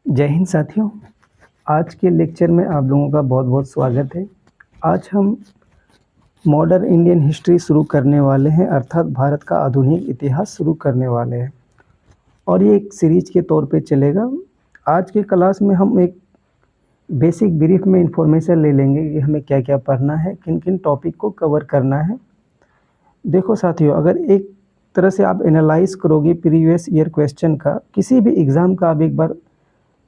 जय हिंद साथियों। आज के लेक्चर में आप लोगों का बहुत बहुत स्वागत है। आज हम मॉडर्न इंडियन हिस्ट्री शुरू करने वाले हैं, अर्थात भारत का आधुनिक इतिहास शुरू करने वाले हैं और ये एक सीरीज के तौर पे चलेगा। आज के क्लास में हम एक बेसिक ब्रीफ में इंफॉर्मेशन ले लेंगे कि हमें क्या क्या पढ़ना है, किन किन टॉपिक को कवर करना है। देखो साथियों, अगर एक तरह से आप एनालाइज करोगे प्रीवियस ईयर क्वेश्चन का, किसी भी एग्ज़ाम का आप एक बार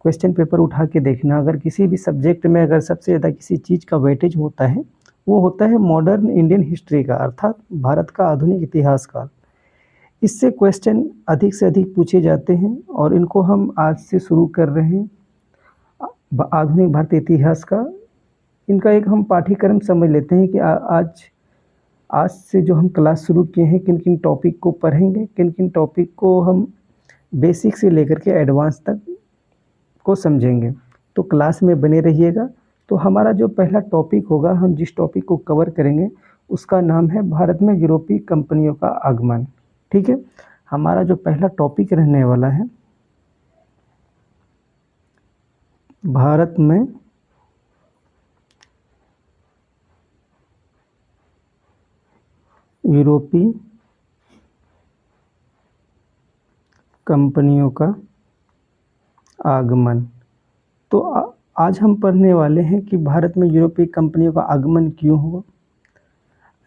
क्वेश्चन पेपर उठा के देखना, अगर किसी भी सब्जेक्ट में अगर सबसे ज़्यादा किसी चीज़ का वेटेज होता है, वो होता है मॉडर्न इंडियन हिस्ट्री का, अर्थात भारत का आधुनिक इतिहास का। इससे क्वेश्चन अधिक से अधिक पूछे जाते हैं और इनको हम आज से शुरू कर रहे हैं। आधुनिक भारतीय इतिहास का इनका एक हम पाठ्यक्रम समझ लेते हैं कि आज से जो हम क्लास शुरू किए हैं, किन किन टॉपिक को पढ़ेंगे, किन किन टॉपिक को हम बेसिक से लेकर के एडवांस तक को समझेंगे। तो क्लास में बने रहिएगा। तो हमारा जो पहला टॉपिक होगा, हम जिस टॉपिक को कवर करेंगे उसका नाम है भारत में यूरोपीय कंपनियों का आगमन। ठीक है, हमारा जो पहला टॉपिक रहने वाला है, भारत में यूरोपीय कंपनियों का आगमन। तो आज हम पढ़ने वाले हैं कि भारत में यूरोपीय कंपनियों का आगमन क्यों हुआ,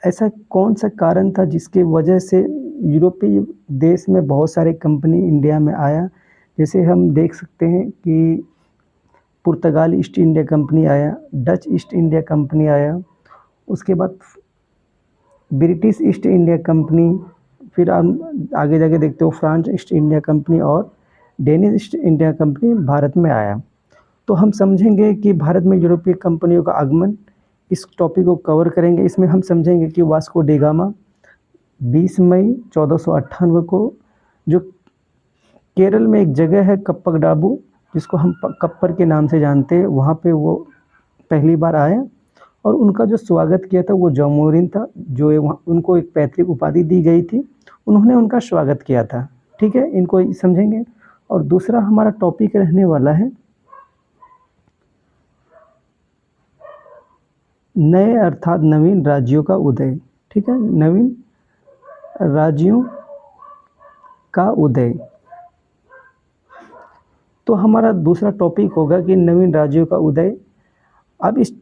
ऐसा कौन सा कारण था जिसके वजह से यूरोपीय देश में बहुत सारे कंपनी इंडिया में आया। जैसे हम देख सकते हैं कि पुर्तगाल ईस्ट इंडिया कंपनी आया, डच ईस्ट इंडिया कंपनी आया, उसके बाद ब्रिटिश ईस्ट इंडिया कंपनी, फिर हम आगे जाके देखते हो फ्रांस ईस्ट इंडिया कंपनी और Danish east India company Bharat में आया। तो हम समझेंगे कि भारत में यूरोपीय कंपनियों का आगमन, इस टॉपिक को कवर करेंगे। इसमें हम समझेंगे कि वास्को डी गामा 20 मई 1498 को, जो केरल में एक जगह है कप्पगडाबू, जिसको हम कप्पर के नाम से जानते हैं, वहाँ पे वो पहली बार आए और उनका जो स्वागत किया था वो जमोरिन था, जो उनको एक पैतृक उपाधि दी गई थी, उन्होंने उनका स्वागत किया था। ठीक है, इनको समझेंगे। और दूसरा हमारा टॉपिक रहने वाला है नए अर्थात नवीन राज्यों का उदय। ठीक है, नवीन राज्यों का उदय। तो हमारा दूसरा टॉपिक होगा कि नवीन राज्यों का उदय। अब इस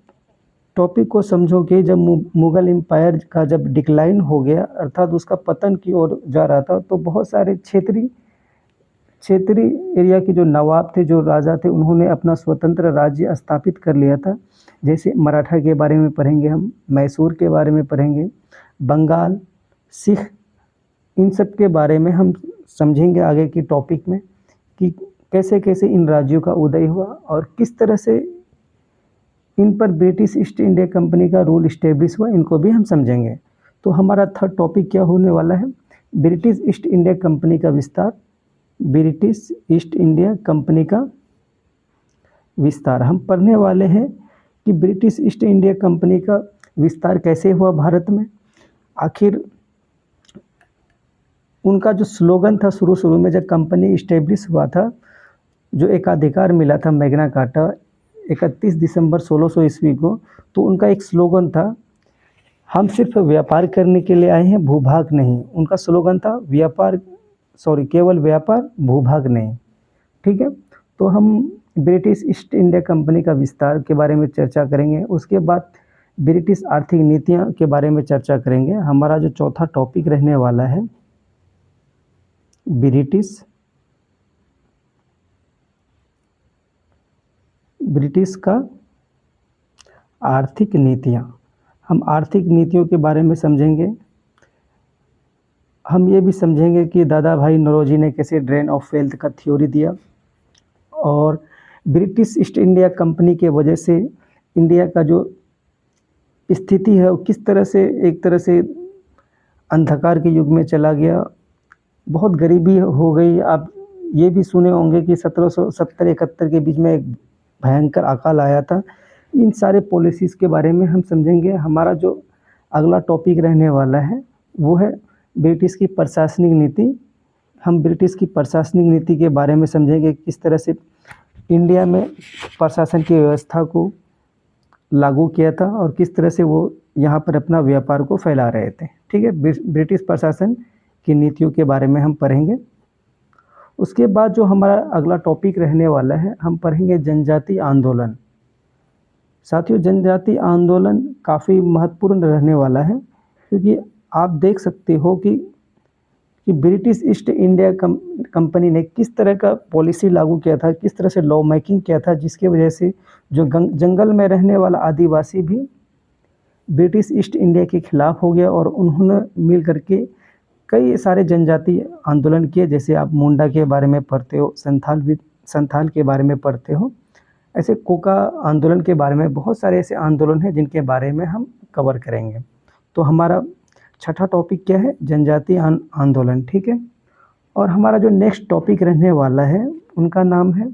टॉपिक को समझोगे, जब मुगल एम्पायर का जब डिक्लाइन हो गया, अर्थात उसका पतन की ओर जा रहा था, तो बहुत सारे क्षेत्रीय एरिया के जो नवाब थे, जो राजा थे, उन्होंने अपना स्वतंत्र राज्य स्थापित कर लिया था। जैसे मराठा के बारे में पढ़ेंगे हम, मैसूर के बारे में पढ़ेंगे, बंगाल, सिख, इन सब के बारे में हम समझेंगे आगे की टॉपिक में कि कैसे कैसे इन राज्यों का उदय हुआ और किस तरह से इन पर ब्रिटिश ईस्ट इंडिया कंपनी का रूल इस्टेब्लिश हुआ, इनको भी हम समझेंगे। तो हमारा थर्ड टॉपिक क्या होने वाला है, ब्रिटिश ईस्ट इंडिया कंपनी का विस्तार। ब्रिटिश ईस्ट इंडिया कंपनी का विस्तार हम पढ़ने वाले हैं कि ब्रिटिश ईस्ट इंडिया कंपनी का विस्तार कैसे हुआ भारत में। आखिर उनका जो स्लोगन था शुरू में जब कंपनी इस्टेब्लिश हुआ था, जो एकाधिकार मिला था मैग्ना कार्टा 31 दिसंबर 1600 ईस्वी को, तो उनका एक स्लोगन था, हम सिर्फ व्यापार करने के लिए आए हैं, भूभाग नहीं। उनका स्लोगन था केवल व्यापार, भूभाग नहीं। ठीक है, तो हम ब्रिटिश ईस्ट इंडिया कंपनी का विस्तार के बारे में चर्चा करेंगे। उसके बाद ब्रिटिश आर्थिक नीतियां के बारे में चर्चा करेंगे। हमारा जो चौथा टॉपिक रहने वाला है, ब्रिटिश का आर्थिक नीतियाँ। हम आर्थिक नीतियों के बारे में समझेंगे। हम ये भी समझेंगे कि दादा भाई नौरोजी ने कैसे ड्रेन ऑफ वेल्थ का थ्योरी दिया और ब्रिटिश ईस्ट इंडिया कंपनी के वजह से इंडिया का जो स्थिति है वो किस तरह से एक तरह से अंधकार के युग में चला गया, बहुत गरीबी हो गई। आप ये भी सुने होंगे कि 1770-71 के बीच में एक भयंकर अकाल आया था। इन सारे पॉलिसीज़ के बारे में हम समझेंगे। हमारा जो अगला टॉपिक रहने वाला है वो है ब्रिटिश की प्रशासनिक नीति। हम ब्रिटिश की प्रशासनिक नीति के बारे में समझेंगे, किस तरह से इंडिया में प्रशासन की व्यवस्था को लागू किया था और किस तरह से वो यहाँ पर अपना व्यापार को फैला रहे थे। ठीक है, ब्रिटिश प्रशासन की नीतियों के बारे में हम पढ़ेंगे। उसके बाद जो हमारा अगला टॉपिक रहने वाला है, हम पढ़ेंगे जनजाति आंदोलन। साथियों, जनजाति आंदोलन काफ़ी महत्वपूर्ण रहने वाला है, क्योंकि आप देख सकते हो कि ब्रिटिश ईस्ट इंडिया कंपनी ने किस तरह का पॉलिसी लागू किया था, किस तरह से लॉ मेकिंग किया था, जिसकी वजह से जो जंगल में रहने वाला आदिवासी भी ब्रिटिश ईस्ट इंडिया के खिलाफ हो गया और उन्होंने मिल करके कई सारे जनजाति आंदोलन किए। जैसे आप मुंडा के बारे में पढ़ते हो, संथाल के बारे में पढ़ते हो, ऐसे कोका आंदोलन के बारे में बहुत सारे ऐसे आंदोलन हैं जिनके बारे में हम कवर करेंगे। तो हमारा छठा टॉपिक क्या है? जनजाति आंदोलन। ठीक है, और हमारा जो नेक्स्ट टॉपिक रहने वाला है उनका नाम है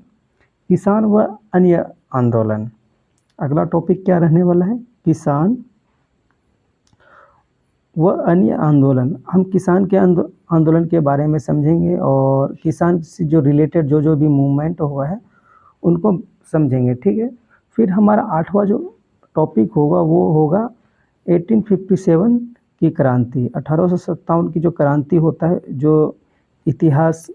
किसान व अन्य आंदोलन। अगला टॉपिक क्या रहने वाला है? किसान व अन्य आंदोलन। हम किसान के आंदोलन के बारे में समझेंगे और किसान से जो रिलेटेड जो भी मूवमेंट हुआ है उनको समझेंगे। ठीक है, फिर हमारा आठवां जो टॉपिक होगा वो होगा 1857 की क्रांति। 1857 की जो क्रांति होता है, जो इतिहास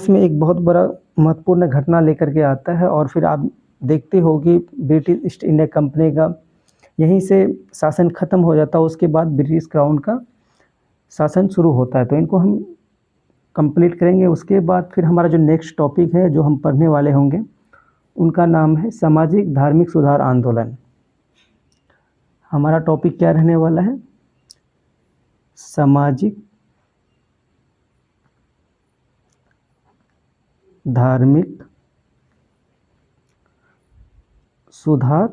में एक बहुत बड़ा महत्वपूर्ण घटना लेकर के आता है। और फिर आप देखते हो कि ब्रिटिश ईस्ट इंडिया कंपनी का यहीं से शासन ख़त्म हो जाता है, उसके बाद ब्रिटिश क्राउन का शासन शुरू होता है। तो इनको हम कंप्लीट करेंगे। उसके बाद फिर हमारा जो नेक्स्ट टॉपिक है जो हम पढ़ने वाले होंगे उनका नाम है सामाजिक धार्मिक सुधार आंदोलन। हमारा टॉपिक क्या रहने वाला है? सामाजिक धार्मिक सुधार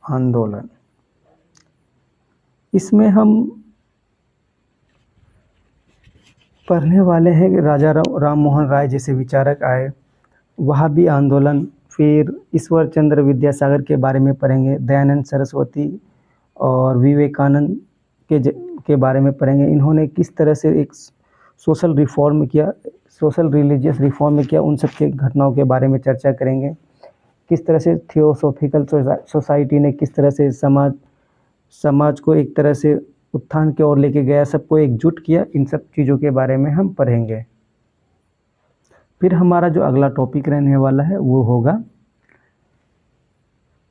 आंदोलन। इसमें हम पढ़ने वाले हैं कि राजा राम मोहन राय जैसे विचारक आए, वहाबी आंदोलन, फिर ईश्वर चंद्र विद्यासागर के बारे में पढ़ेंगे, दयानंद सरस्वती और विवेकानंद के बारे में पढ़ेंगे। इन्होंने किस तरह से एक सोशल रिफॉर्म किया, सोशल रिलीजियस रिफॉर्म किया, उन सब के घटनाओं के बारे में चर्चा करेंगे। किस तरह से थियोसॉफिकल सोसाइटी ने किस तरह से समाज को एक तरह से उत्थान की ओर लेके गया, सबको एकजुट किया, इन सब चीज़ों के बारे में हम पढ़ेंगे। फिर हमारा जो अगला टॉपिक रहने वाला है वो होगा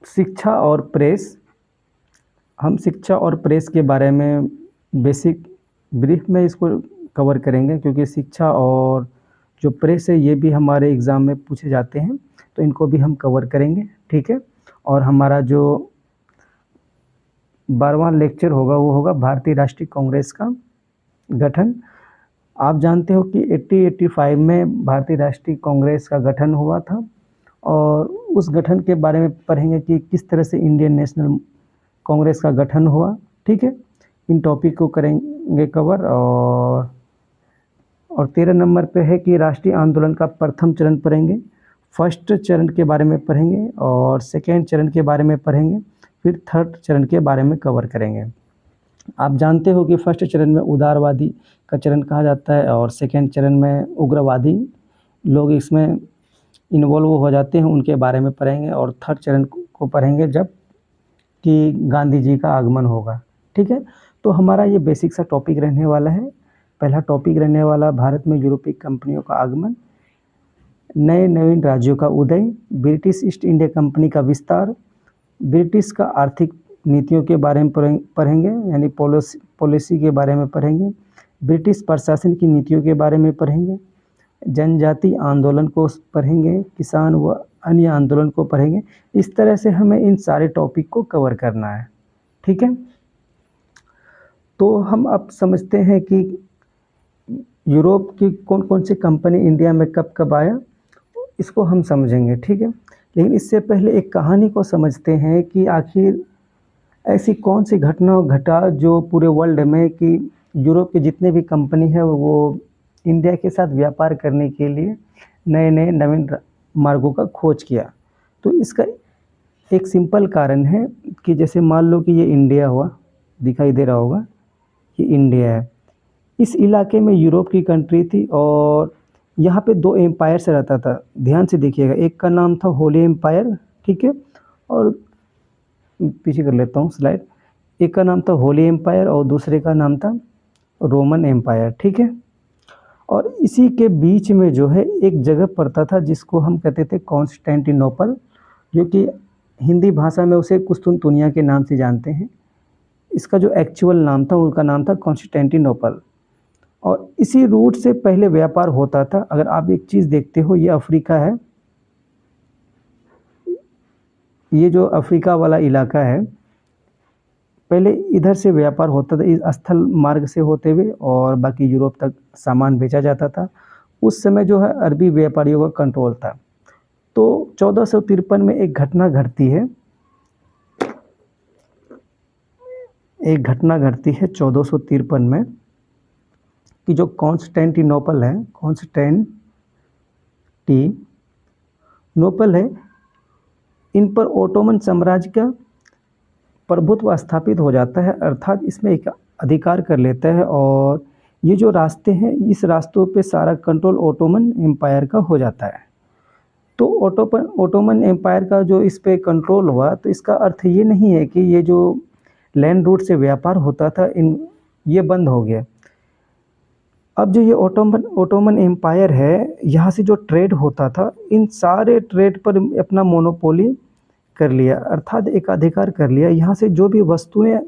शिक्षा और प्रेस। हम शिक्षा और प्रेस के बारे में बेसिक ब्रीफ में इसको कवर करेंगे, क्योंकि शिक्षा और जो प्रेस है ये भी हमारे एग्ज़ाम में पूछे जाते हैं, तो इनको भी हम कवर करेंगे। ठीक है, और हमारा जो 12वां लेक्चर होगा वो होगा भारतीय राष्ट्रीय कांग्रेस का गठन। आप जानते हो कि 1885 में भारतीय राष्ट्रीय कांग्रेस का गठन हुआ था, और उस गठन के बारे में पढ़ेंगे कि किस तरह से इंडियन नेशनल कांग्रेस का गठन हुआ। ठीक है, इन टॉपिक को करेंगे कवर। और 13 नंबर पे है कि राष्ट्रीय आंदोलन का प्रथम चरण पढ़ेंगे, फर्स्ट चरण के बारे में पढ़ेंगे और सेकेंड चरण के बारे में पढ़ेंगे, फिर थर्ड चरण के बारे में कवर करेंगे। आप जानते हो कि फर्स्ट चरण में उदारवादी का चरण कहा जाता है और सेकेंड चरण में उग्रवादी लोग इसमें इन्वॉल्व हो जाते हैं, उनके बारे में पढ़ेंगे। और थर्ड चरण को पढ़ेंगे जब कि गांधी जी का आगमन होगा। ठीक है, तो हमारा ये बेसिक सा टॉपिक रहने वाला है। पहला टॉपिक रहने वाला भारत में यूरोपीय कंपनियों का आगमन, नए नवीन राज्यों का उदय, ब्रिटिश ईस्ट इंडिया कंपनी का विस्तार, ब्रिटिश का आर्थिक नीतियों के बारे में पढ़ेंगे, यानी पॉलिसी के बारे में पढ़ेंगे, ब्रिटिश प्रशासन की नीतियों के बारे में पढ़ेंगे, जनजाति आंदोलन को पढ़ेंगे, किसान व अन्य आंदोलन को पढ़ेंगे। इस तरह से हमें इन सारे टॉपिक को कवर करना है। ठीक है, तो हम अब समझते हैं कि यूरोप की कौन कौन सी कंपनी इंडिया में कब कब आया, इसको हम समझेंगे। ठीक है, लेकिन इससे पहले एक कहानी को समझते हैं कि आखिर ऐसी कौन सी घटना घटा जो पूरे वर्ल्ड में कि यूरोप के जितने भी कंपनी है वो इंडिया के साथ व्यापार करने के लिए नए नए नवीन मार्गों का खोज किया। तो इसका एक सिंपल कारण है कि जैसे मान लो कि ये इंडिया हुआ, दिखाई दे रहा होगा, ये इंडिया है। इस इलाके में यूरोप की कंट्री थी और यहाँ पे 2 एम्पायर से रहता था, ध्यान से देखिएगा। एक का नाम था होली एम्पायर, ठीक है, और पीछे कर लेता हूँ स्लाइड। एक का नाम था होली एम्पायर और दूसरे का नाम था रोमन एम्पायर, ठीक है। और इसी के बीच में जो है एक जगह पड़ता था जिसको हम कहते थे कॉन्स्टेंटिनोपल, जो कि हिंदी भाषा में उसे कुस्तुनतुनिया के नाम से जानते हैं। इसका जो एक्चुअल नाम था उनका नाम था कॉन्स्टेंटिनोपल, और इसी रूट से पहले व्यापार होता था। अगर आप एक चीज़ देखते हो, ये अफ्रीका है, ये जो अफ्रीका वाला इलाका है, पहले इधर से व्यापार होता था इस स्थल मार्ग से होते हुए, और बाकी यूरोप तक सामान बेचा जाता था। उस समय जो है अरबी व्यापारियों का कंट्रोल था। तो 1453 में एक घटना घटती है, 1453 में, कि जो कॉन्स्टेंटिनोपल है, कॉन्स्टेंटिनोपल है, इन पर ओटोमन साम्राज्य का प्रभुत्व स्थापित हो जाता है, अर्थात इसमें एक अधिकार कर लेता है। और ये जो रास्ते हैं, इस रास्तों पे सारा कंट्रोल ओटोमन एम्पायर का हो जाता है। तो ओटोमन एम्पायर का जो इस पे कंट्रोल हुआ, तो इसका अर्थ ये नहीं है कि ये जो लैंड रूट से व्यापार होता था ये बंद हो गया। अब जो ये ओटोमन एम्पायर है, यहाँ से जो ट्रेड होता था, इन सारे ट्रेड पर अपना मोनोपोली कर लिया, अर्थात एक अधिकार कर लिया। यहाँ से जो भी वस्तुएं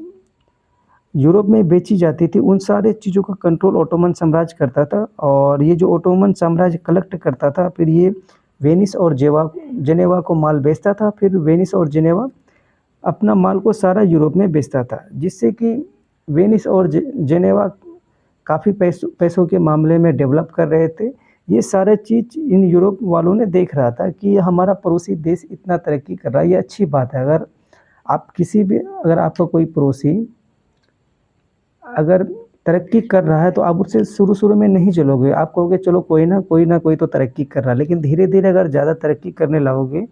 यूरोप में बेची जाती थी, उन सारे चीज़ों का कंट्रोल ओटोमन साम्राज्य करता था। और ये जो ओटोमन साम्राज्य कलेक्ट करता था, फिर ये वेनिस और जेनेवा को माल बेचता था, फिर वेनिस और जेनेवा अपना माल को सारा यूरोप में बेचता था, जिससे कि वेनिस और जेनेवा काफ़ी पैसों के मामले में डेवलप कर रहे थे। ये सारे चीज़ इन यूरोप वालों ने देख रहा था कि हमारा पड़ोसी देश इतना तरक्की कर रहा है, ये अच्छी बात है। अगर आपका कोई पड़ोसी अगर तरक्की कर रहा है, तो आप उससे शुरू में नहीं चलोगे, आप कहोगे चलो कोई ना कोई तो तरक्की कर रहा है। लेकिन धीरे धीरे अगर ज़्यादा तरक्की करने लगोगे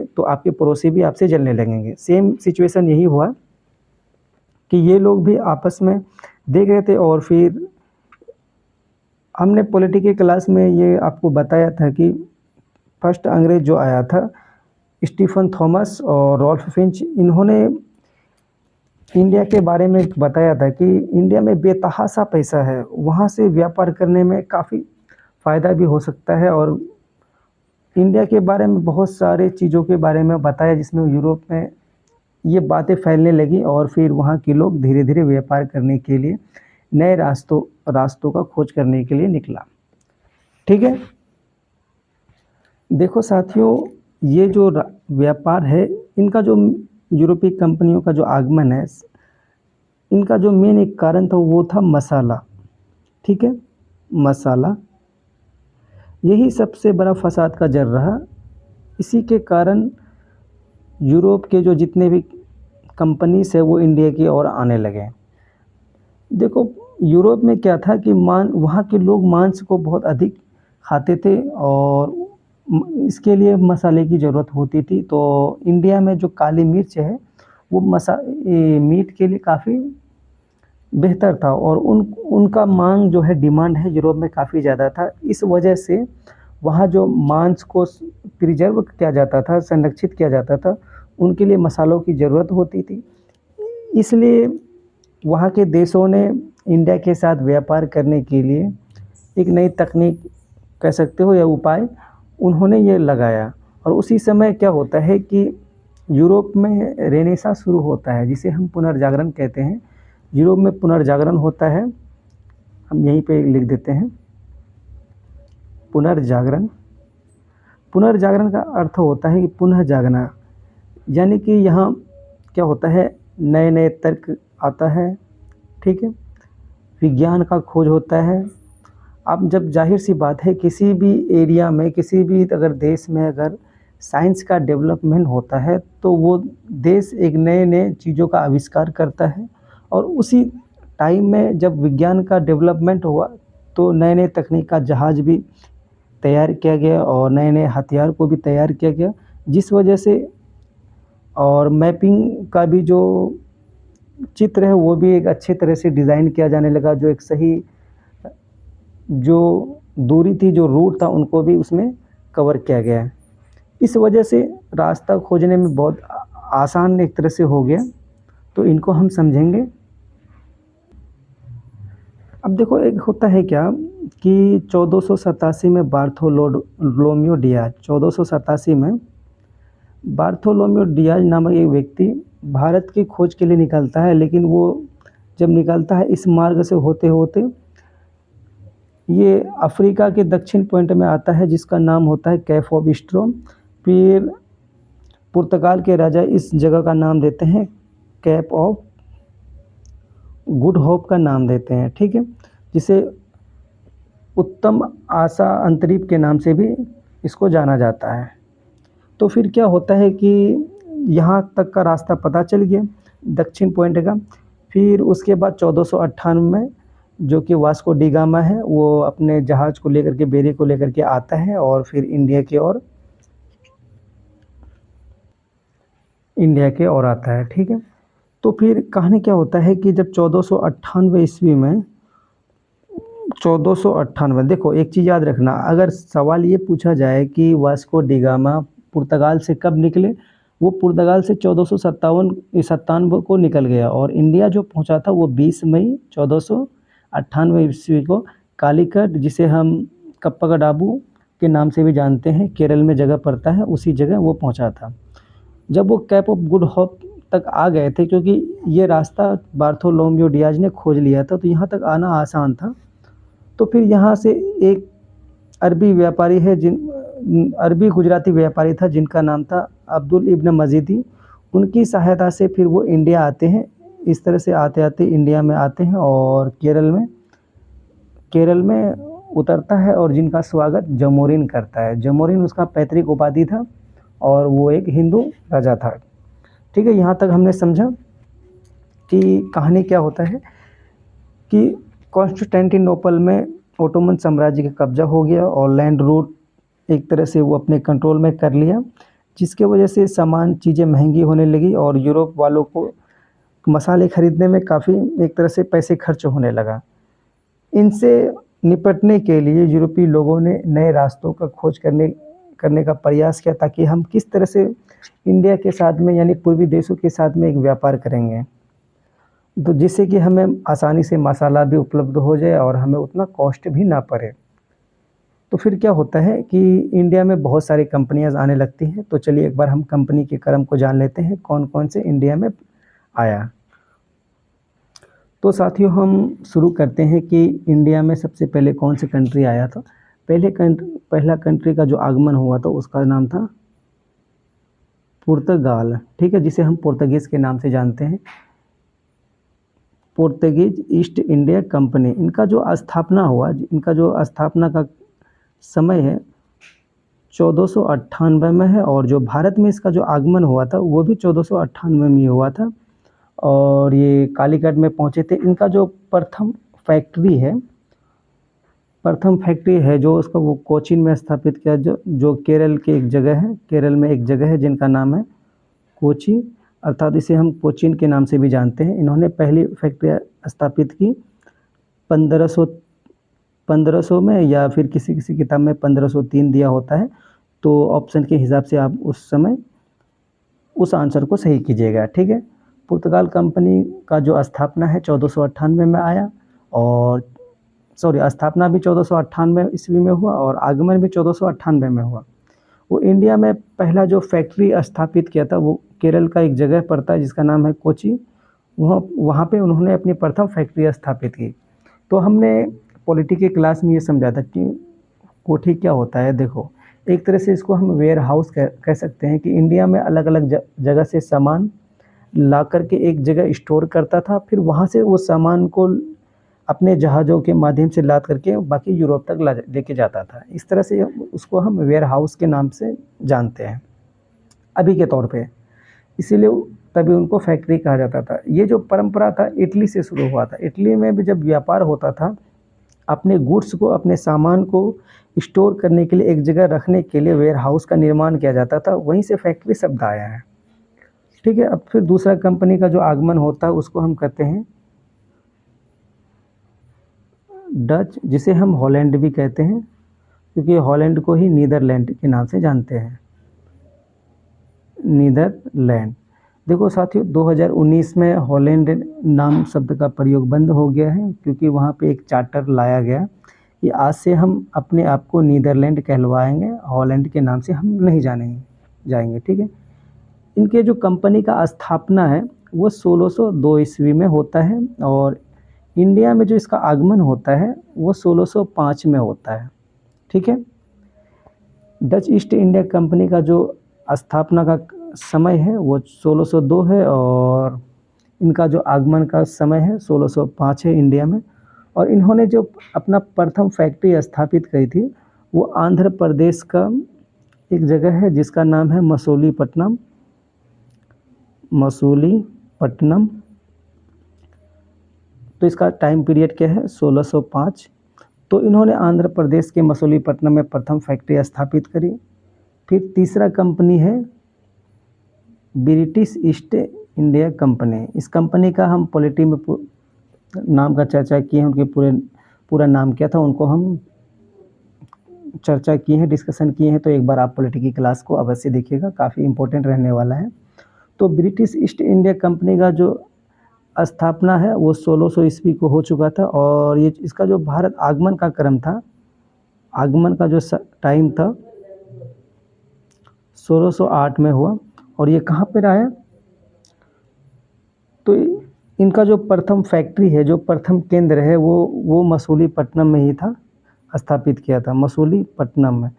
तो आपके पड़ोसी भी आपसे जलने लगेंगे। सेम सिचुएशन यही हुआ कि ये लोग भी आपस में देख रहे थे। और फिर हमने पॉलिटिकल क्लास में ये आपको बताया था कि फर्स्ट अंग्रेज जो आया था, स्टीफन थॉमस और रॉल्फ फिंच, इन्होंने इंडिया के बारे में बताया था कि इंडिया में बेतहाशा पैसा है, वहाँ से व्यापार करने में काफ़ी फ़ायदा भी हो सकता है। और इंडिया के बारे में बहुत सारे चीज़ों के बारे में बताया, जिसमें यूरोप में ये बातें फैलने लगी। और फिर वहाँ के लोग धीरे धीरे व्यापार करने के लिए नए रास्तों का खोज करने के लिए निकला, ठीक है। देखो साथियों, ये जो व्यापार है, इनका जो यूरोपीय कंपनियों का जो आगमन है, इनका जो मेन एक कारण था वो था मसाला, ठीक है, मसाला। यही सबसे बड़ा फसाद का जड़ रहा। इसी के कारण यूरोप के जो जितने भी कंपनीज है वो इंडिया की ओर आने लगे। देखो यूरोप में क्या था कि वहाँ के लोग मांस को बहुत अधिक खाते थे, और इसके लिए मसाले की ज़रूरत होती थी। तो इंडिया में जो काली मिर्च है, वो मीट के लिए काफ़ी बेहतर था, और उनका मांग जो है, डिमांड है, यूरोप में काफ़ी ज़्यादा था। इस वजह से वहाँ जो मांस को प्रिजर्व किया जाता था, संरक्षित किया जाता था, उनके लिए मसालों की ज़रूरत होती थी। इसलिए वहाँ के देशों ने इंडिया के साथ व्यापार करने के लिए एक नई तकनीक कह सकते हो या उपाय उन्होंने ये लगाया। और उसी समय क्या होता है कि यूरोप में रेनेसां शुरू होता है, जिसे हम पुनर्जागरण कहते हैं। यूरोप में पुनर्जागरण होता है, हम यहीं पे लिख देते हैं पुनर्जागरण। पुनर्जागरण का अर्थ होता है कि पुनः जागना, यानी कि यहाँ क्या होता है, नए नए तर्क आता है, ठीक है, विज्ञान का खोज होता है। अब जब जाहिर सी बात है, किसी भी एरिया में, किसी भी अगर देश में अगर साइंस का डेवलपमेंट होता है, तो वो देश एक नए नए चीज़ों का आविष्कार करता है। और उसी टाइम में जब विज्ञान का डेवलपमेंट हुआ, तो नए नए तकनीक का जहाज़ भी तैयार किया गया, और नए नए हथियार को भी तैयार किया गया, जिस वजह से, और मैपिंग का भी जो चित्र है वो भी एक अच्छे तरह से डिज़ाइन किया जाने लगा, जो एक सही जो दूरी थी, जो रूट था, उनको भी उसमें कवर किया गया है। इस वजह से रास्ता खोजने में बहुत आसान एक तरह से हो गया। तो इनको हम समझेंगे। अब देखो, एक होता है क्या कि 1487 में बार्थोलोम्यू डियाज 1487 में बार्थोलोम्यू डियाज नामक एक व्यक्ति भारत की खोज के लिए निकलता है। लेकिन वो जब निकलता है, इस मार्ग से होते होते ये अफ्रीका के दक्षिण पॉइंट में आता है, जिसका नाम होता है कैप ऑफ स्ट्रोम। फिर पुर्तगाल के राजा इस जगह का नाम देते हैं कैप ऑफ गुड होप का नाम देते हैं, ठीक है, जिसे उत्तम आशा अंतरीप के नाम से भी इसको जाना जाता है। तो फिर क्या होता है कि यहाँ तक का रास्ता पता चल गया दक्षिण पॉइंट का। फिर उसके बाद 1498 में जो कि वास्को डी गामा है, वो अपने जहाज़ को लेकर के, बेड़े को लेकर के आता है और फिर इंडिया के ओर आता है, ठीक है। तो फिर कहानी क्या होता है कि जब 1498 ईस्वी में 1498, देखो एक चीज़ याद रखना, अगर सवाल ये पूछा जाए कि वास्को डी गामा पुर्तगाल से कब निकले, वो पुर्तगाल से 1497 को निकल गया और इंडिया जो पहुंचा था वो 20 मई 1498 ईस्वी को कालीकट, जिसे हम कप्पाकाडाबू के नाम से भी जानते हैं, केरल में जगह पड़ता है, उसी जगह वो पहुंचा था। जब वो कैप ऑफ गुड होप तक आ गए थे, क्योंकि ये रास्ता बार्थोलोम्यू डियाज ने खोज लिया था, तो यहाँ तक आना आसान था। तो फिर यहाँ से एक अरबी गुजराती व्यापारी था, जिनका नाम था अब्दुल इब्न मजीदी। उनकी सहायता से फिर वो इंडिया आते हैं। इस तरह से आते आते इंडिया में आते हैं और केरल में उतरता है और जिनका स्वागत जमोरिन करता है। जमोरिन उसका पैतृक उपाधि था और वो एक हिंदू राजा था, ठीक है। यहाँ तक हमने समझा कि कहानी क्या होता है कि कॉन्स्टेंटिनोपल में ओटोमन साम्राज्य का कब्जा हो गया और लैंड रूट एक तरह से वो अपने कंट्रोल में कर लिया, जिसके वजह से सामान चीज़ें महंगी होने लगी और यूरोप वालों को मसाले खरीदने में काफ़ी एक तरह से पैसे खर्च होने लगा। इनसे निपटने के लिए यूरोपीय लोगों ने नए रास्तों का खोज करने का प्रयास किया, ताकि हम किस तरह से इंडिया के साथ में, यानी पूर्वी देशों के साथ में एक व्यापार करेंगे, तो जिससे कि हमें आसानी से मसाला भी उपलब्ध हो जाए और हमें उतना कॉस्ट भी ना पड़े। तो फिर क्या होता है कि इंडिया में बहुत सारी कंपनियां आने लगती हैं। तो चलिए एक बार हम कंपनी के क्रम को जान लेते हैं, कौन कौन से इंडिया में आया। तो साथियों, हम शुरू करते हैं कि इंडिया में सबसे पहले कौन सी कंट्री आया था। पहला कंट्री का जो आगमन हुआ था उसका नाम था पुर्तगाल, ठीक है, जिसे हम पुर्तगीज़ के नाम से जानते हैं, पुर्तगीज ईस्ट इंडिया कंपनी। इनका जो स्थापना का समय है 1498 में है और जो भारत में इसका जो आगमन हुआ था वो भी 1498 में ही हुआ था और ये कालीकट में पहुंचे थे। इनका जो प्रथम फैक्ट्री है जो उसका वो कोचीन में स्थापित किया, जो केरल में एक जगह है जिनका नाम है कोची, अर्थात इसे हम कोचीन के नाम से भी जानते हैं। इन्होंने पहली फैक्ट्री स्थापित की 1500 में, या फिर किसी किसी किताब में 1503 दिया होता है, तो ऑप्शन के हिसाब से आप उस समय उस आंसर को सही कीजिएगा, ठीक है। पुर्तगाल कंपनी का जो स्थापना है 1498 में आया और स्थापना भी 1498 ईस्वी में हुआ और आगमन भी 1498 में हुआ। वो इंडिया में पहला जो फैक्ट्री स्थापित किया था वो केरल का एक जगह पड़ता है जिसका नाम है कोची। वहाँ पे उन्होंने अपनी प्रथम फैक्ट्री स्थापित की। तो हमने पॉलिटी के क्लास में ये समझा था कि कोठी क्या होता है। देखो, एक तरह से इसको हम वेयर हाउस कह सकते हैं कि इंडिया में अलग अलग जगह से सामान ला करके एक जगह स्टोर करता था, फिर वहाँ से वो सामान को अपने जहाज़ों के माध्यम से लाद करके बाकी यूरोप तक लेके जाता था। इस तरह से उसको हम वेयर हाउस के नाम से जानते हैं अभी के तौर पे, इसीलिए तभी उनको फैक्ट्री कहा जाता था। ये जो परंपरा था इटली से शुरू हुआ था। इटली में भी जब व्यापार होता था, अपने गुड्स को, अपने सामान को स्टोर करने के लिए, एक जगह रखने के लिए वेयर हाउस का निर्माण किया जाता था, वहीं से फैक्ट्री शब्द आया है, ठीक है। अब फिर दूसरा कंपनी का जो आगमन होता है उसको हम कहते हैं डच, जिसे हम हॉलैंड भी कहते हैं, क्योंकि हॉलैंड को ही नीदरलैंड के नाम से जानते हैं, नीदरलैंड। देखो साथियों, 2019 में हॉलैंड नाम शब्द का प्रयोग बंद हो गया है, क्योंकि वहाँ पे एक चार्टर लाया गया कि आज से हम अपने आप को नीदरलैंड कहलवाएंगे, हॉलैंड के नाम से हम नहीं जाएंगे। ठीक है। इनके जो कंपनी का स्थापना है वो 1602 ईस्वी में होता है, और इंडिया में जो इसका आगमन होता है वो 1605 में होता है। ठीक है। डच ईस्ट इंडिया कंपनी का जो स्थापना का समय है वो 1602 है, और इनका जो आगमन का समय है 1605 है इंडिया में। और इन्होंने जो अपना प्रथम फैक्ट्री स्थापित की थी वो आंध्र प्रदेश का एक जगह है जिसका नाम है मसूलीपट्टनम। तो इसका टाइम पीरियड क्या है, 1605। तो इन्होंने आंध्र प्रदेश के मसूलीपट्टनम में प्रथम फैक्ट्री स्थापित करी। फिर तीसरा कंपनी है ब्रिटिश ईस्ट इंडिया कंपनी। इस कंपनी का हम पॉलिटी में नाम का चर्चा किए हैं, उनके पूरा नाम क्या था उनको हम चर्चा किए हैं, डिस्कशन किए हैं। तो एक बार आप पॉलिटी की क्लास को अवश्य देखिएगा, काफ़ी इंपॉर्टेंट रहने वाला है। तो ब्रिटिश ईस्ट इंडिया कंपनी का जो स्थापना है वो 1600 ईस्वी को हो चुका था, और ये इसका जो भारत आगमन का क्रम था, आगमन का जो टाइम था 1608 में हुआ। और ये कहाँ पर आया, तो इनका जो प्रथम फैक्ट्री है, जो प्रथम केंद्र है वो मसूलीपट्टनम में ही था, स्थापित किया था मसूलीपट्टनम में।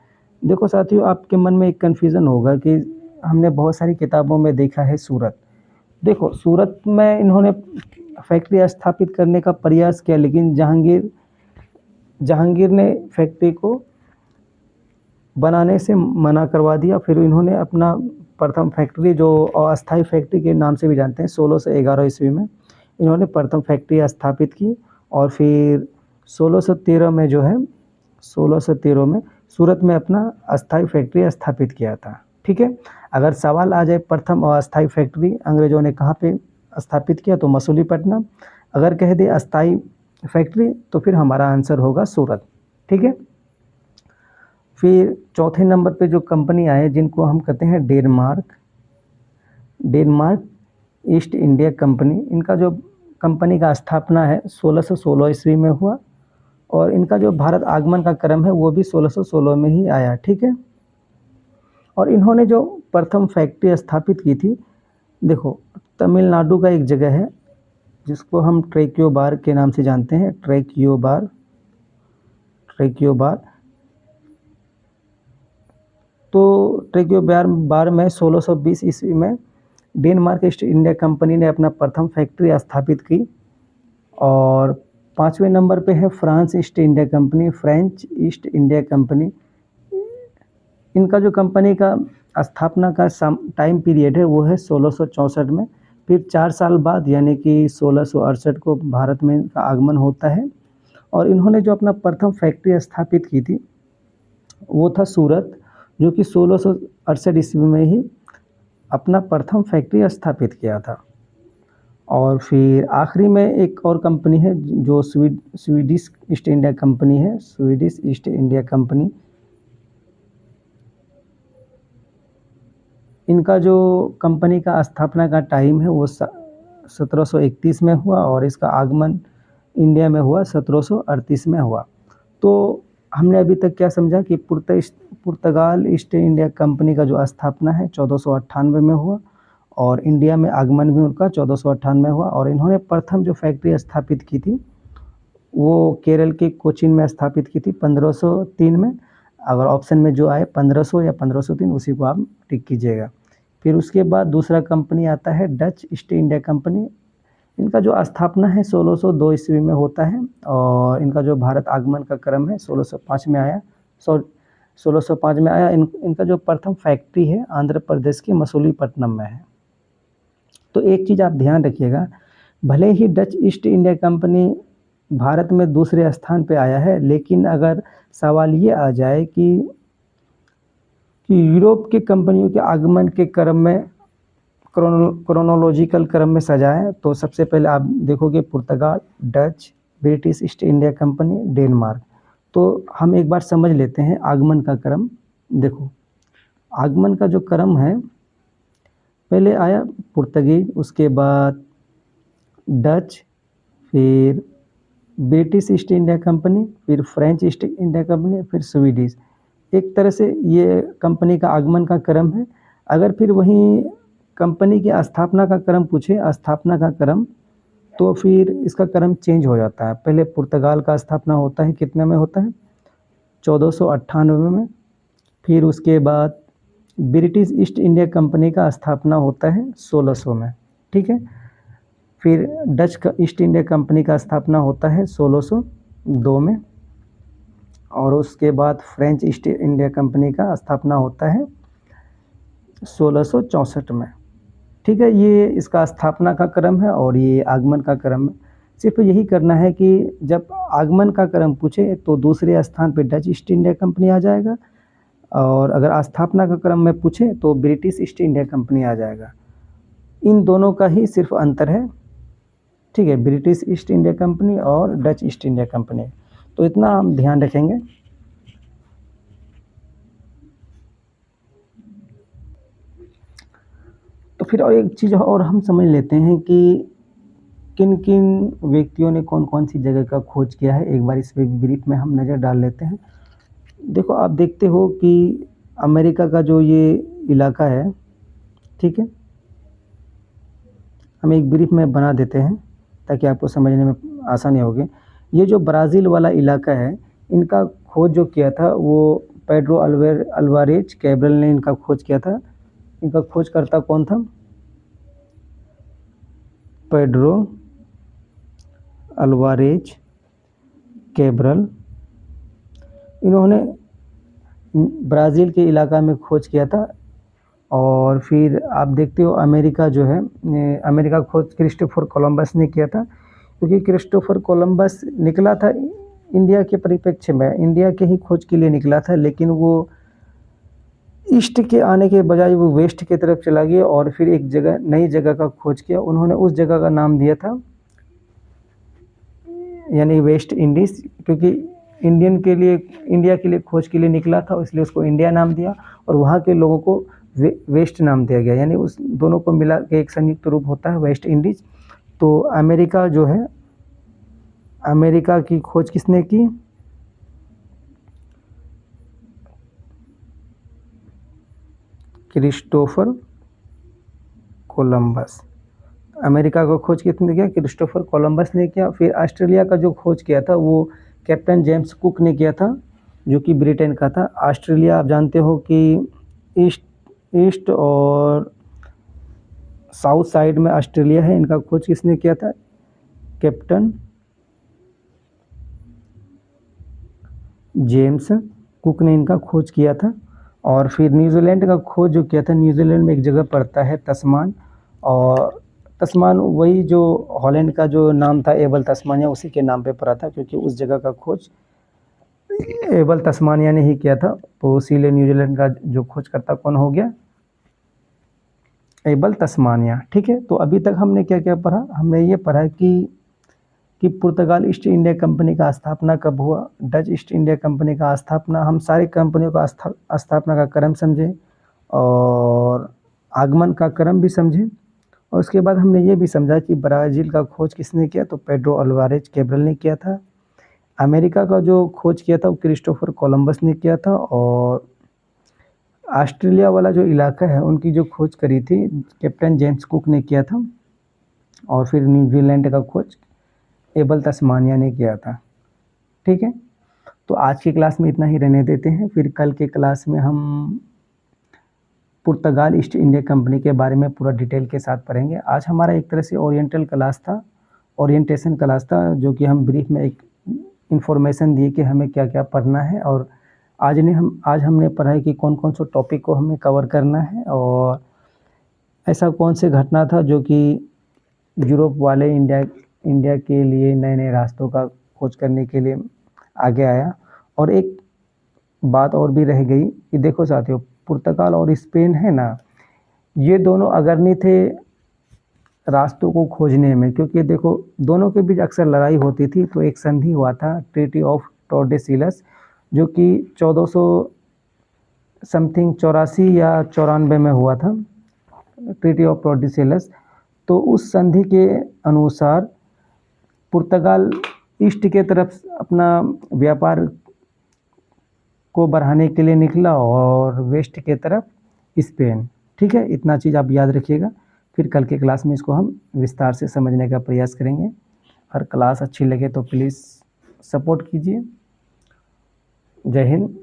देखो साथियों, आपके मन में एक कन्फ्यूज़न होगा कि हमने बहुत सारी किताबों में देखा है सूरत। देखो सूरत में इन्होंने फैक्ट्री स्थापित करने का प्रयास किया, लेकिन जहांगीर ने फैक्ट्री को बनाने से मना करवा दिया। फिर इन्होंने अपना प्रथम फैक्ट्री, जो अस्थाई फैक्ट्री के नाम से भी जानते हैं, 1611 ईस्वी में इन्होंने प्रथम फैक्ट्री स्थापित की। और फिर 1613 में जो है 1613 में सूरत में अपना अस्थाई फैक्ट्री स्थापित किया था। ठीक है। अगर सवाल आ जाए प्रथम और अस्थाई फैक्ट्री अंग्रेजों ने कहाँ पे स्थापित किया, तो मसूलीपट्टनम। अगर कह दे अस्थाई फैक्ट्री तो फिर हमारा आंसर होगा सूरत। ठीक है। फिर चौथे नंबर पे जो कंपनी आए जिनको हम कहते हैं डेनमार्क ईस्ट इंडिया कंपनी। इनका जो कंपनी का स्थापना है 1616 ईस्वी में हुआ, और इनका जो भारत आगमन का क्रम है वो भी 1616 में ही आया। ठीक है। और इन्होंने जो प्रथम फैक्ट्री स्थापित की थी, देखो तमिलनाडु का एक जगह है जिसको हम ट्रैक्योबार के नाम से जानते हैं, ट्रैक्योबार। तो ट्रैक्योबार में 1620 ईस्वी में डेनमार्क ईस्ट इंडिया कंपनी ने अपना प्रथम फैक्ट्री स्थापित की। और पाँचवें नंबर पे है France east India company, French east India company. इनका जो कंपनी का स्थापना का टाइम पीरियड है वो है 1664 में। फिर 4 साल बाद यानी कि 1668 को भारत में इनका आगमन होता है। और इन्होंने जो अपना प्रथम फैक्ट्री स्थापित की थी वो था सूरत, जो कि 1668 ईस्वी में ही अपना प्रथम फैक्ट्री स्थापित किया था। और फिर आखिरी में एक और कंपनी है जो स्वीडिश ईस्ट इंडिया कंपनी है, स्वीडिश ईस्ट इंडिया कंपनी। इनका जो कंपनी का स्थापना का टाइम है वो 1731 में हुआ, और इसका आगमन इंडिया में हुआ 1738 में हुआ। तो हमने अभी तक क्या समझा कि पुर्तगाल ईस्ट इंडिया कंपनी का जो स्थापना है 1498 में हुआ, और इंडिया में आगमन भी उनका 1498 में हुआ। और इन्होंने प्रथम जो फैक्ट्री स्थापित की थी वो केरल के कोचीन में स्थापित की थी 1503 में। अगर ऑप्शन में जो आए 1500 या 1503 उसी को आप टिक कीजिएगा। फिर उसके बाद दूसरा कंपनी आता है डच ईस्ट इंडिया कंपनी। इनका जो स्थापना है 1602 ईस्वी में होता है, और इनका जो भारत आगमन का क्रम है 1605 में आया। 1605 में आया। इनका जो प्रथम फैक्ट्री है आंध्र प्रदेश के मसूलीपट्टनम में है। तो एक चीज़ आप ध्यान रखिएगा, भले ही Dutch East India company Bharat में दूसरे स्थान पे आया है, लेकिन अगर सवाल ये आ जाए कि यूरोप की कंपनियों के आगमन के क्रम में क्रोनोलॉजिकल क्रम में सजाएं, तो सबसे पहले आप देखोगे पुर्तगाल, Dutch, British East India company, Denmark. तो हम एक बार समझ लेते हैं आगमन का क्रम। देखो, आगमन का जो क्रम है, पहले आया पुर्तगीज, उसके बाद डच, फिर ब्रिटिश ईस्ट इंडिया कंपनी, फिर फ्रेंच ईस्ट इंडिया कंपनी, फिर स्वीडिश। एक तरह से ये कंपनी का आगमन का क्रम है। अगर फिर वहीं कंपनी की स्थापना का क्रम पूछे, स्थापना का क्रम, तो फिर इसका क्रम चेंज हो जाता है। पहले पुर्तगाल का स्थापना होता है, कितने में होता है? 1498 में। फिर उसके बाद ब्रिटिश ईस्ट इंडिया कंपनी का स्थापना होता है 1600 में, ठीक है। फिर डच का ईस्ट इंडिया कंपनी का स्थापना होता है 1602 में, और उसके बाद फ्रेंच ईस्ट इंडिया कंपनी का स्थापना होता है 1664 में, ठीक है। ये इसका स्थापना का क्रम है और ये आगमन का क्रम है। सिर्फ यही करना है कि जब आगमन का क्रम पूछे तो दूसरे स्थान पे डच ईस्ट इंडिया कंपनी आ जाएगा, और अगर स्थापना का क्रम में पूछे तो ब्रिटिश ईस्ट इंडिया कंपनी आ जाएगा। इन दोनों का ही सिर्फ अंतर है, ठीक है, ब्रिटिश ईस्ट इंडिया कंपनी और डच ईस्ट इंडिया कंपनी। तो इतना हम ध्यान रखेंगे। तो फिर और एक चीज़ और हम समझ लेते हैं कि किन किन व्यक्तियों ने कौन कौन सी जगह का खोज किया है। एक बार इस पे ब्रीफ में हम नज़र डाल लेते हैं। देखो, आप देखते हो कि अमेरिका का जो ये इलाका है, ठीक है, हम एक ब्रीफ में बना देते हैं ताकि आपको समझने में आसानी होगी। ये जो ब्राज़ील वाला इलाका है, इनका खोज जो किया था वो पेड्रो अल्वारेज कैब्रल ने इनका खोज किया था। इनका खोजकर्ता कौन था? Pedro Alvarez Cabral. इन्होंने ब्राज़ील के इलाका में खोज किया था। और फिर आप देखते हो अमेरिका जो है, अमेरिका खोज क्रिस्टोफर कोलंबस ने किया था, क्योंकि क्रिस्टोफर कोलंबस निकला था इंडिया के परिप्रेक्ष्य में, इंडिया के ही खोज के लिए निकला था, लेकिन वो ईस्ट के आने के बजाय वो वेस्ट की तरफ चला गया और फिर एक जगह, नई जगह का खोज किया। उन्होंने उस जगह का नाम दिया था, यानी वेस्ट इंडीज़, क्योंकि इंडिया के लिए खोज के लिए निकला था, इसलिए उसको इंडिया नाम दिया, और वहाँ के लोगों को वेस्ट नाम दिया गया, यानी उस दोनों को मिला के एक संयुक्त रूप होता है वेस्ट इंडीज़। तो अमेरिका जो है, अमेरिका की खोज किसने की? Christopher Columbus. अमेरिका का खोज किसने किया? क्रिस्टोफर कोलंबस ने किया। फिर ऑस्ट्रेलिया का जो खोज किया था वो कैप्टन जेम्स कुक ने किया था, जो कि ब्रिटेन का था। ऑस्ट्रेलिया आप जानते हो कि ईस्ट और साउथ साइड में ऑस्ट्रेलिया है। इनका खोज किसने किया था? कैप्टन जेम्स कुक ने इनका खोज किया था। और फिर न्यूजीलैंड का खोज जो किया था, न्यूजीलैंड में एक जगह पड़ता है तस्मान, और तस्मान वही जो हॉलैंड का जो नाम था एबल तस्मानिया, उसी के नाम पे पड़ा था, क्योंकि उस जगह का खोज एबल तस्मानिया ने ही किया था। तो इसीलिए न्यूजीलैंड का जो खोजकर्ता कौन हो गया? एबल तस्मानिया, ठीक है। तो अभी तक हमने क्या क्या पढ़ा? हमने ये पढ़ा कि पुर्तगाल ईस्ट इंडिया कंपनी का स्थापना कब हुआ, डच ईस्ट इंडिया कंपनी का स्थापना, हम सारी कंपनियों का स्थापना का क्रम समझे और आगमन का क्रम भी समझे। और उसके बाद हमने ये भी समझा कि ब्राज़ील का खोज किसने किया, तो पेड्रो अल्वारेज कैब्रल ने किया था। अमेरिका का जो खोज किया था वो क्रिस्टोफर कोलंबस ने किया था। और ऑस्ट्रेलिया वाला जो इलाका है उनकी जो खोज करी थी कैप्टन जेम्स कुक ने किया था। और फिर न्यूजीलैंड का खोज एबल तस्मानिया ने किया था, ठीक है। तो आज की क्लास में इतना ही रहने देते हैं, फिर कल के क्लास में हम पुर्तगाल ईस्ट इंडिया कंपनी के बारे में पूरा डिटेल के साथ पढ़ेंगे। आज हमारा एक तरह से ओरिएंटल क्लास था, ओरिएंटेशन क्लास था, जो कि हम ब्रीफ में एक इन्फॉर्मेशन दिए कि हमें क्या क्या पढ़ना है। और आज हमने पढ़ा है कि कौन कौन से टॉपिक को हमें कवर करना है, और ऐसा कौन से घटना था जो कि यूरोप वाले इंडिया के लिए नए नए रास्तों का खोज करने के लिए आगे आया। और एक बात और भी रह गई कि देखो साथियों, पुर्तगाल और स्पेन है ना, ये दोनों अगर नहीं थे रास्तों को खोजने में, क्योंकि देखो दोनों के बीच अक्सर लड़ाई होती थी। तो एक संधि हुआ था ट्रीटी ऑफ टॉर्डेसिलस, जो कि 1400 समथिंग 84 या 94 में हुआ था, ट्रीटी ऑफ टॉर्डेसिलस। तो उस संधि के अनुसार पुर्तगाल ईस्ट के तरफ अपना व्यापार को बढ़ाने के लिए निकला और वेस्ट के तरफ स्पेन। ठीक है, इतना चीज़ आप याद रखिएगा। फिर कल के क्लास में इसको हम विस्तार से समझने का प्रयास करेंगे। और क्लास अच्छी लगे तो प्लीज़ सपोर्ट कीजिए। जय हिंद।